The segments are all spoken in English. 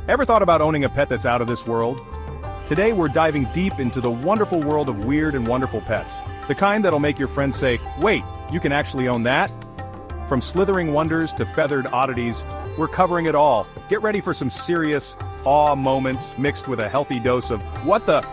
Ever thought about owning a pet that's out of this world? Today we're diving deep into the wonderful world of weird and wonderful pets. The kind that'll make your friends say, "Wait, you can actually own that?" From slithering wonders to feathered oddities, we're covering it all. Get ready for some serious, awe moments mixed with a healthy dose of, "What the?"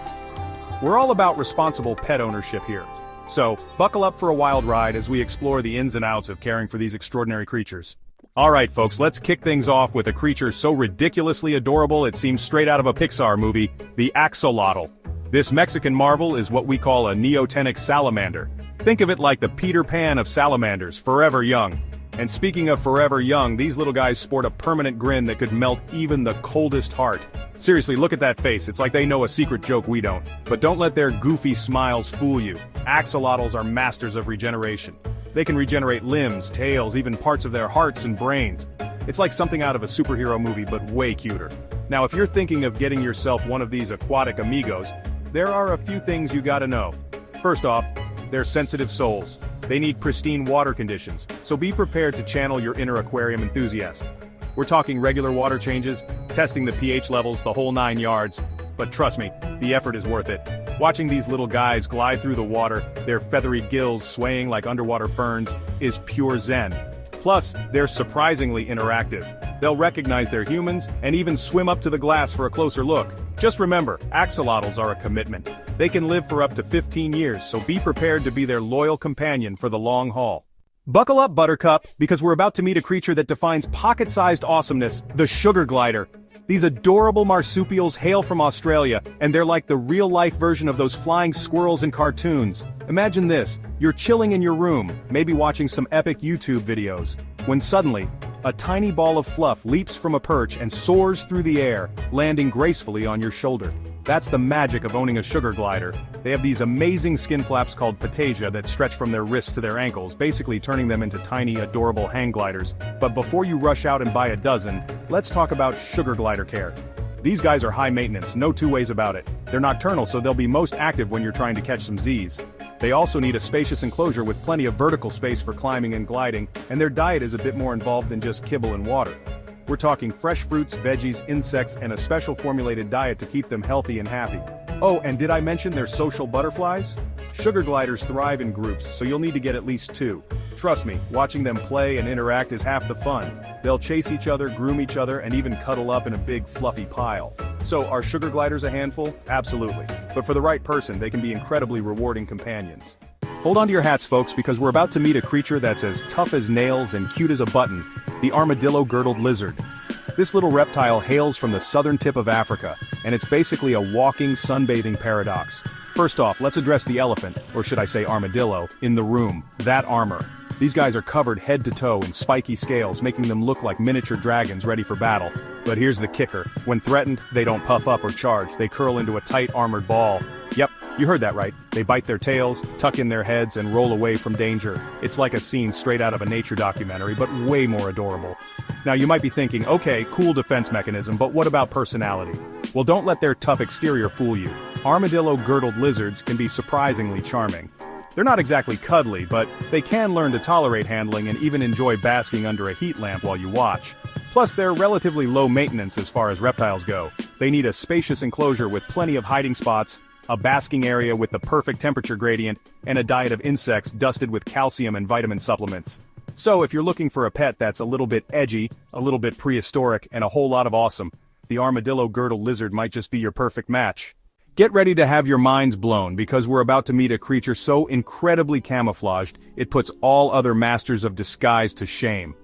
We're all about responsible pet ownership here. So, buckle up for a wild ride as we explore the ins and outs of caring for these extraordinary creatures. Alright folks, let's kick things off with a creature so ridiculously adorable it seems straight out of a Pixar movie, the axolotl. This Mexican marvel is what we call a neotenic salamander. Think of it like the Peter Pan of salamanders, forever young. And speaking of forever young, these little guys sport a permanent grin that could melt even the coldest heart. Seriously, look at that face, it's like they know a secret joke we don't. But don't let their goofy smiles fool you. Axolotls are masters of regeneration. They can regenerate limbs, tails, even parts of their hearts and brains. It's like something out of a superhero movie, but way cuter. Now if you're thinking of getting yourself one of these aquatic amigos, there are a few things you gotta know. First off, they're sensitive souls. They need pristine water conditions, so be prepared to channel your inner aquarium enthusiast. We're talking regular water changes, testing the pH levels, the whole 9 yards. But trust me, the effort is worth it. Watching these little guys glide through the water, their feathery gills swaying like underwater ferns, is pure zen. Plus, they're surprisingly interactive. They'll recognize they're humans, and even swim up to the glass for a closer look. Just remember, axolotls are a commitment. They can live for up to 15 years, so be prepared to be their loyal companion for the long haul. Buckle up, Buttercup, because we're about to meet a creature that defines pocket-sized awesomeness, the sugar glider. These adorable marsupials hail from Australia, and they're like the real-life version of those flying squirrels in cartoons. Imagine this, you're chilling in your room, maybe watching some epic YouTube videos, when suddenly, a tiny ball of fluff leaps from a perch and soars through the air, landing gracefully on your shoulder. That's the magic of owning a sugar glider. They have these amazing skin flaps called patagia that stretch from their wrists to their ankles, basically turning them into tiny, adorable hang gliders. But before you rush out and buy a dozen, let's talk about sugar glider care. These guys are high maintenance, no two ways about it. They're nocturnal, so they'll be most active when you're trying to catch some Z's. They also need a spacious enclosure with plenty of vertical space for climbing and gliding, and their diet is a bit more involved than just kibble and water. We're talking fresh fruits, veggies, insects, and a special formulated diet to keep them healthy and happy. Oh, and did I mention they're social butterflies? Sugar gliders thrive in groups, so you'll need to get at least 2. Trust me, watching them play and interact is half the fun. They'll chase each other, groom each other, and even cuddle up in a big fluffy pile. So are sugar gliders a handful? Absolutely. But for the right person, they can be incredibly rewarding companions. Hold on to your hats, folks, because we're about to meet a creature that's as tough as nails and cute as a button, the armadillo-girdled lizard. This little reptile hails from the southern tip of Africa, and it's basically a walking sunbathing paradox. First off, let's address the elephant, or should I say armadillo, in the room, that armor. These guys are covered head to toe in spiky scales, making them look like miniature dragons ready for battle. But here's the kicker. When threatened, they don't puff up or charge, they curl into a tight armored ball. Yep, you heard that right. They bite their tails, tuck in their heads, and roll away from danger. It's like a scene straight out of a nature documentary, but way more adorable. Now you might be thinking, okay, cool defense mechanism, but what about personality? Well, don't let their tough exterior fool you. Armadillo-girdled lizards can be surprisingly charming. They're not exactly cuddly, but they can learn to tolerate handling and even enjoy basking under a heat lamp while you watch. Plus, they're relatively low maintenance as far as reptiles go. They need a spacious enclosure with plenty of hiding spots, a basking area with the perfect temperature gradient, and a diet of insects dusted with calcium and vitamin supplements. So if you're looking for a pet that's a little bit edgy, a little bit prehistoric, and a whole lot of awesome, the armadillo-girdled lizard might just be your perfect match. Get ready to have your minds blown because we're about to meet a creature so incredibly camouflaged, it puts all other masters of disguise to shame.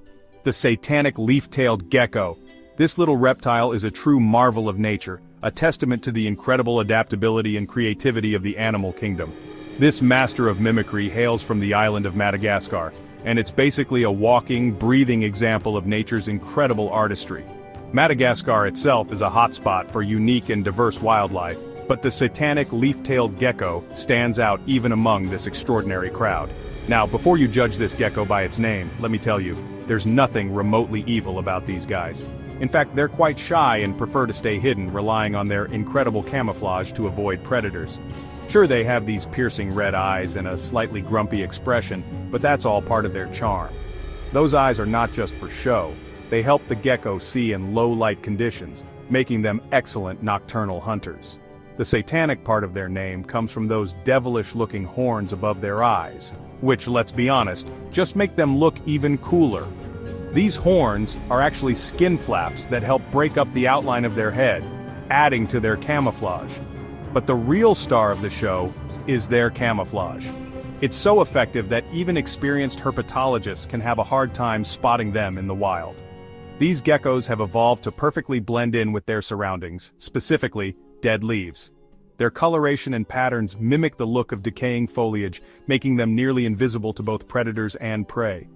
The satanic leaf-tailed gecko. This little reptile is a true marvel of nature, a testament to the incredible adaptability and creativity of the animal kingdom. This master of mimicry hails from the island of Madagascar, and it's basically a walking, breathing example of nature's incredible artistry. Madagascar itself is a hotspot for unique and diverse wildlife, but the satanic leaf-tailed gecko stands out even among this extraordinary crowd. Now, before you judge this gecko by its name, let me tell you, there's nothing remotely evil about these guys. In fact, they're quite shy and prefer to stay hidden, relying on their incredible camouflage to avoid predators. Sure, they have these piercing red eyes and a slightly grumpy expression, but that's all part of their charm. Those eyes are not just for show. They help the gecko see in low-light conditions, making them excellent nocturnal hunters. The satanic part of their name comes from those devilish-looking horns above their eyes, which, let's be honest, just make them look even cooler. These horns are actually skin flaps that help break up the outline of their head, adding to their camouflage. But the real star of the show is their camouflage. It's so effective that even experienced herpetologists can have a hard time spotting them in the wild. These geckos have evolved to perfectly blend in with their surroundings, specifically dead leaves. Their coloration and patterns mimic the look of decaying foliage, making them nearly invisible to both predators and prey.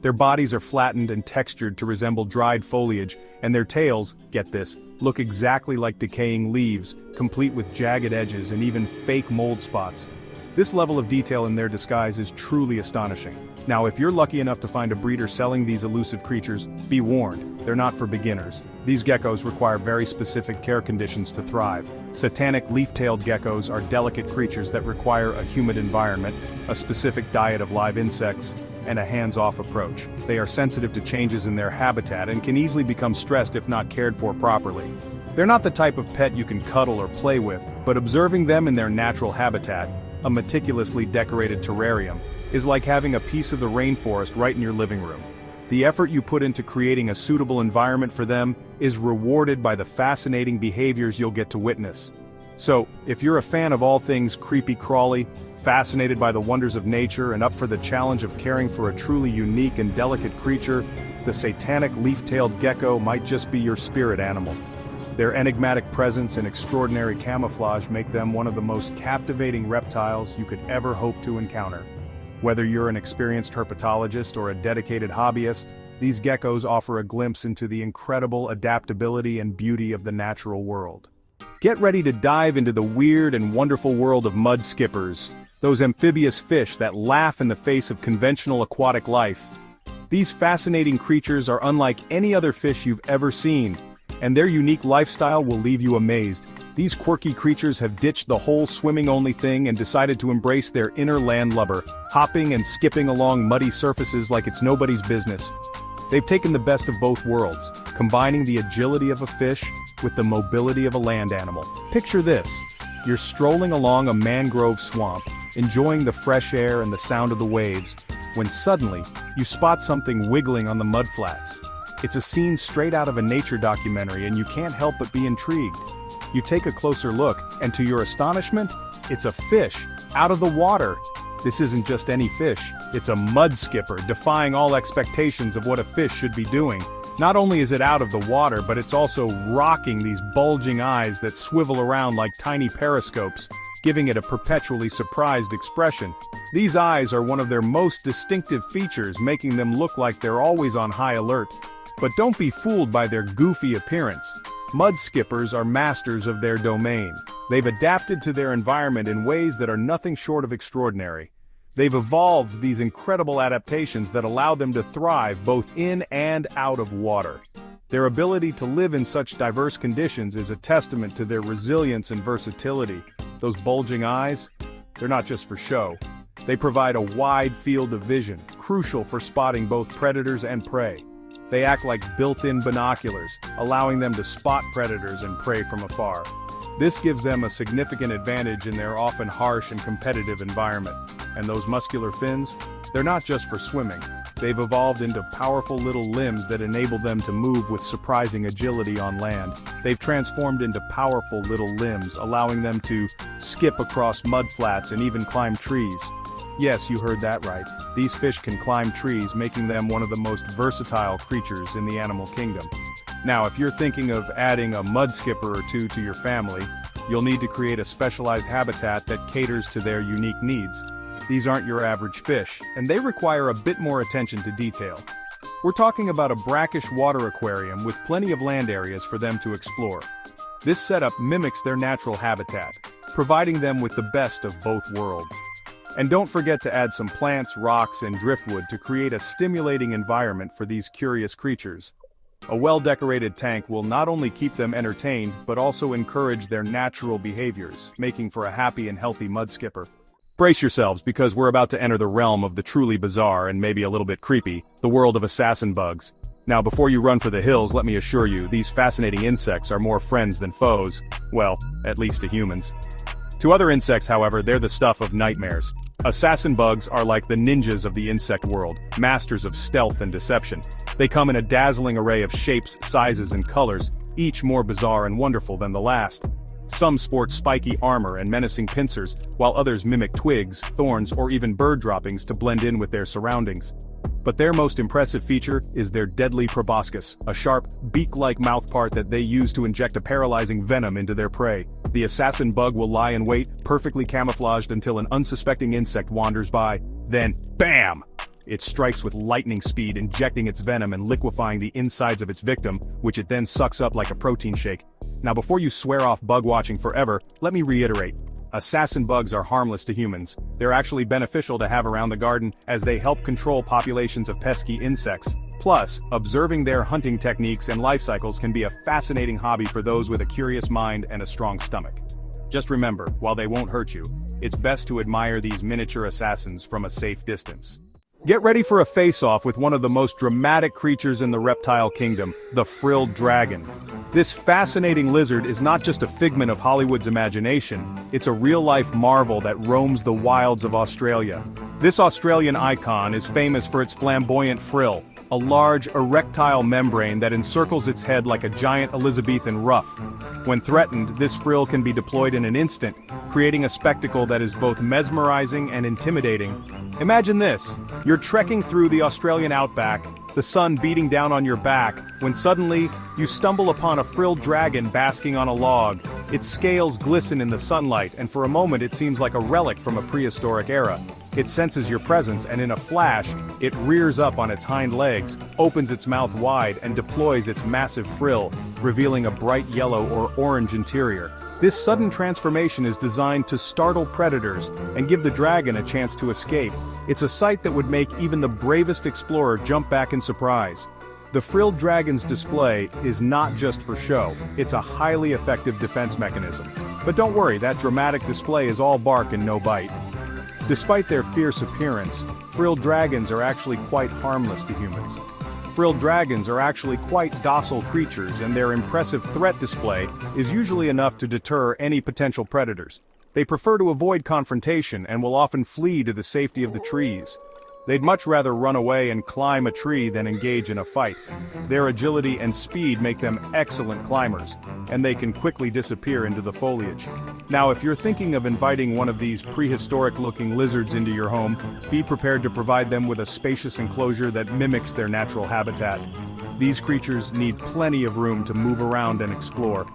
Their bodies are flattened and textured to resemble dried foliage, and their tails, get this, look exactly like decaying leaves, complete with jagged edges and even fake mold spots. This level of detail in their disguise is truly astonishing. Now, if you're lucky enough to find a breeder selling these elusive creatures, be warned, they're not for beginners. These geckos require very specific care conditions to thrive. Satanic leaf-tailed geckos are delicate creatures that require a humid environment, a specific diet of live insects, and a hands-off approach. They are sensitive to changes in their habitat and can easily become stressed if not cared for properly. They're not the type of pet you can cuddle or play with, but observing them in their natural habitat, a meticulously decorated terrarium, is like having a piece of the rainforest right in your living room. The effort you put into creating a suitable environment for them is rewarded by the fascinating behaviors you'll get to witness. So, if you're a fan of all things creepy-crawly, fascinated by the wonders of nature and up for the challenge of caring for a truly unique and delicate creature, the satanic leaf-tailed gecko might just be your spirit animal. Their enigmatic presence and extraordinary camouflage make them one of the most captivating reptiles you could ever hope to encounter. Whether you're an experienced herpetologist or a dedicated hobbyist, these geckos offer a glimpse into the incredible adaptability and beauty of the natural world. Get ready to dive into the weird and wonderful world of mud skippers, those amphibious fish that laugh in the face of conventional aquatic life. These fascinating creatures are unlike any other fish you've ever seen, and their unique lifestyle will leave you amazed. These quirky creatures have ditched the whole swimming-only thing and decided to embrace their inner landlubber, hopping and skipping along muddy surfaces like it's nobody's business. They've taken the best of both worlds, combining the agility of a fish with the mobility of a land animal. Picture this: you're strolling along a mangrove swamp, enjoying the fresh air and the sound of the waves, when suddenly, you spot something wiggling on the mudflats. It's a scene straight out of a nature documentary and you can't help but be intrigued. You take a closer look, and to your astonishment, it's a fish, out of the water. This isn't just any fish, it's a mud skipper, defying all expectations of what a fish should be doing. Not only is it out of the water, but it's also rocking these bulging eyes that swivel around like tiny periscopes, giving it a perpetually surprised expression. These eyes are one of their most distinctive features, making them look like they're always on high alert. But don't be fooled by their goofy appearance. Mud skippers are masters of their domain. They've adapted to their environment in ways that are nothing short of extraordinary. They've evolved these incredible adaptations that allow them to thrive both in and out of water. Their ability to live in such diverse conditions is a testament to their resilience and versatility. Those bulging eyes? They're not just for show. They provide a wide field of vision, crucial for spotting both predators and prey. They act like built-in binoculars, allowing them to spot predators and prey from afar. This gives them a significant advantage in their often harsh and competitive environment. And those muscular fins? They're not just for swimming. They've evolved into powerful little limbs that enable them to move with surprising agility on land. They've transformed into powerful little limbs, allowing them to skip across mudflats and even climb trees. Yes, you heard that right. These fish can climb trees, making them one of the most versatile creatures in the animal kingdom. Now, if you're thinking of adding a mud skipper or two to your family, you'll need to create a specialized habitat that caters to their unique needs. These aren't your average fish, and they require a bit more attention to detail. We're talking about a brackish water aquarium with plenty of land areas for them to explore. This setup mimics their natural habitat, providing them with the best of both worlds. And don't forget to add some plants, rocks, and driftwood to create a stimulating environment for these curious creatures. A well-decorated tank will not only keep them entertained, but also encourage their natural behaviors, making for a happy and healthy mud skipper. Brace yourselves, because we're about to enter the realm of the truly bizarre and maybe a little bit creepy, the world of assassin bugs. Now before you run for the hills, let me assure you, these fascinating insects are more friends than foes. Well, at least to humans. To other insects, however, they're the stuff of nightmares. Assassin bugs are like the ninjas of the insect world, masters of stealth and deception. They come in a dazzling array of shapes, sizes, and colors, each more bizarre and wonderful than the last. Some sport spiky armor and menacing pincers, while others mimic twigs, thorns, or even bird droppings to blend in with their surroundings. But their most impressive feature is their deadly proboscis, a sharp, beak-like mouthpart that they use to inject a paralyzing venom into their prey. The assassin bug will lie in wait, perfectly camouflaged until an unsuspecting insect wanders by. Then, BAM! It strikes with lightning speed, injecting its venom and liquefying the insides of its victim, which it then sucks up like a protein shake. Now before you swear off bug watching forever, let me reiterate. Assassin bugs are harmless to humans. They're actually beneficial to have around the garden, as they help control populations of pesky insects. Plus, observing their hunting techniques and life cycles can be a fascinating hobby for those with a curious mind and a strong stomach. Just remember, while they won't hurt you, it's best to admire these miniature assassins from a safe distance. Get ready for a face-off with one of the most dramatic creatures in the reptile kingdom, the frilled dragon. This fascinating lizard is not just a figment of Hollywood's imagination, it's a real-life marvel that roams the wilds of Australia. This Australian icon is famous for its flamboyant frill, a large erectile membrane that encircles its head like a giant Elizabethan ruff. When threatened, this frill can be deployed in an instant, creating a spectacle that is both mesmerizing and intimidating. Imagine this: you're trekking through the Australian outback, the sun beating down on your back, when suddenly, you stumble upon a frilled dragon basking on a log. Its scales glisten in the sunlight, and for a moment it seems like a relic from a prehistoric era. It senses your presence, and in a flash, it rears up on its hind legs, opens its mouth wide, and deploys its massive frill, revealing a bright yellow or orange interior. This sudden transformation is designed to startle predators and give the dragon a chance to escape. It's a sight that would make even the bravest explorer jump back in surprise. The frilled dragon's display is not just for show, it's a highly effective defense mechanism. But don't worry, that dramatic display is all bark and no bite. Despite their fierce appearance, frilled dragons are actually quite harmless to humans. Frilled dragons are actually quite docile creatures, and their impressive threat display is usually enough to deter any potential predators. They prefer to avoid confrontation and will often flee to the safety of the trees. They'd much rather run away and climb a tree than engage in a fight. Their agility and speed make them excellent climbers, and they can quickly disappear into the foliage. Now, if you're thinking of inviting one of these prehistoric-looking lizards into your home, be prepared to provide them with a spacious enclosure that mimics their natural habitat. These creatures need plenty of room to move around and explore.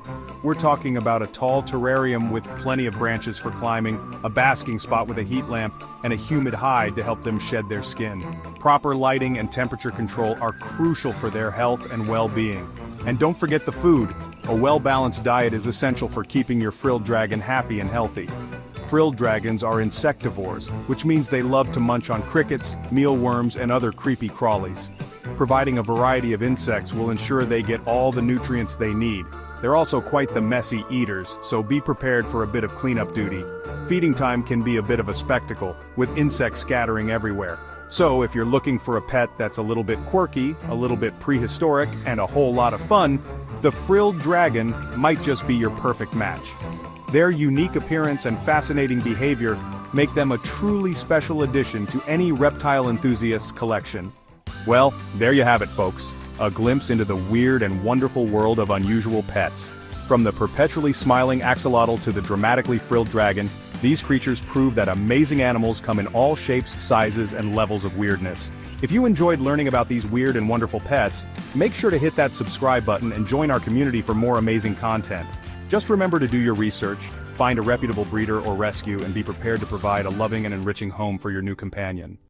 We're talking about a tall terrarium with plenty of branches for climbing, a basking spot with a heat lamp, and a humid hide to help them shed their skin. Proper lighting and temperature control are crucial for their health and well-being. And don't forget the food. A well-balanced diet is essential for keeping your frilled dragon happy and healthy. Frilled dragons are insectivores, which means they love to munch on crickets, mealworms, and other creepy crawlies. Providing a variety of insects will ensure they get all the nutrients they need. They're also quite the messy eaters, so be prepared for a bit of cleanup duty. Feeding time can be a bit of a spectacle, with insects scattering everywhere. So if you're looking for a pet that's a little bit quirky, a little bit prehistoric, and a whole lot of fun, the frilled dragon might just be your perfect match. Their unique appearance and fascinating behavior make them a truly special addition to any reptile enthusiast's collection. Well, there you have it, folks. A glimpse into the weird and wonderful world of unusual pets. From the perpetually smiling axolotl to the dramatically frilled dragon, these creatures prove that amazing animals come in all shapes, sizes, and levels of weirdness. If you enjoyed learning about these weird and wonderful pets, make sure to hit that subscribe button and join our community for more amazing content. Just remember to do your research, find a reputable breeder or rescue, and be prepared to provide a loving and enriching home for your new companion.